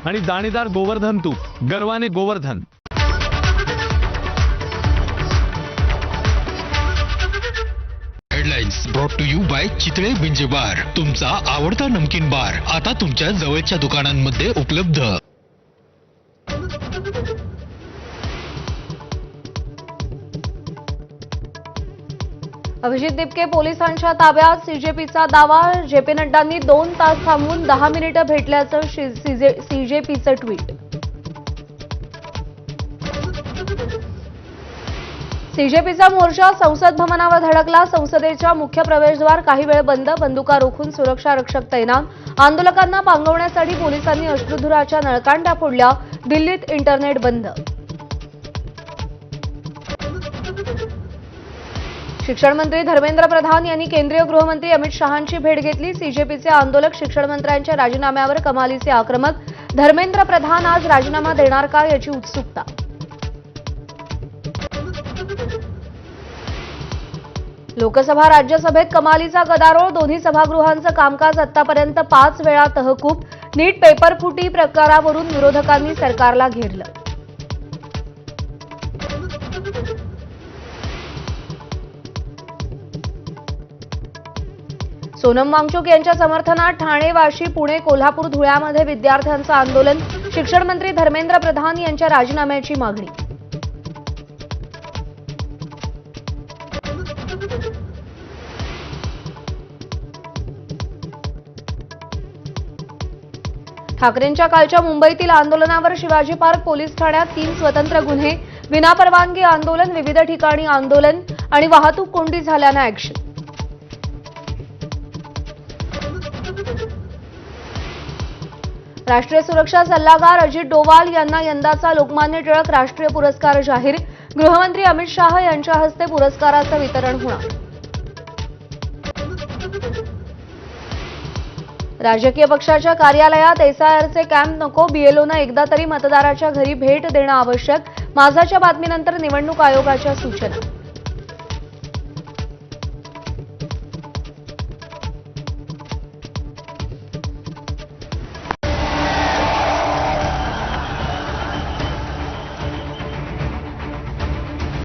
आणि दाणेदार गोवर्धन तूप गर्वाने Govardhan. Headlines brought to you by Chitale binge bar, तुमचा आवडता नमकीन बार आता तुमच्या जवळच्या दुकानांमध्ये उपलब्ध। अभिजित दिपके पोलिसांच्या ताब्यात, सीजेपीचा दावा। जेपी नड्डांनी 2 तास थांबून 10 मिनिटं भेटल्याचं सीजेपीचं ट्विट। सीजेपीचा मोर्चा संसद भवनावर धडकला। संसदेच्या मुख्य प्रवेशद्वार काही वेळ बंद, बंदुका रोखून सुरक्षा रक्षक तैनात। आंदोलकांना पांगवण्यासाठी पोलिसांनी अश्रुधुराच्या नळकांड्या फोडल्या। दिल्लीत इंटरनेट बंद। शिक्षण मंत्री धर्मेंद्र प्रधान यांनी केंद्रीय गृहमंत्री अमित शहांची भेट घेतली। सीजेपीचे आंदोलक शिक्षण मंत्र्यांच्या राजीनाम्यावर कमालीचे आक्रमक। धर्मेंद्र प्रधान आज राजीनामा देणार का याची उत्सुकता। लोकसभा राज्यसभेत कमालीचा गदारोळ। दोन्ही सभागृहांचं कामकाज आतापर्यंत 5 वेळा तहकूब। नीट पेपरफुटी प्रकारावरून विरोधकांनी सरकारला घेरलं। सोनम वांगचुक यांच्या समर्थनात ठाणे, वाशी, पुणे, कोल्हापूर, धुळ्यामध्ये विद्यार्थ्यांचं आंदोलन। शिक्षण मंत्री धर्मेंद्र प्रधान यांच्या राजीनाम्याची मागणी। ठाकरेंच्या कालच्या मुंबईतील आंदोलनावर शिवाजी पार्क पोलीस ठाण्यात 3 स्वतंत्र गुन्हे। विनापरवानगी आंदोलन, विविध ठिकाणी आंदोलन आणि वाहतूक कोंडी झाल्यानं ॲक्शन। राष्ट्रीय सुरक्षा सल्लागार अजित डोवाल यांना यंदाचा लोकमान्य टिळक राष्ट्रीय पुरस्कार जाहीर। गृहमंत्री अमित शाह यांच्या हस्ते पुरस्काराचं वितरण होणार। राजकीय पक्षाच्या कार्यालयात एसआयआरचे कॅम्प नको, बीएलओनं एकदा तरी मतदाराच्या घरी भेट देणं आवश्यक। माझाच्या बातमीनंतर निवडणूक आयोगाच्या सूचना।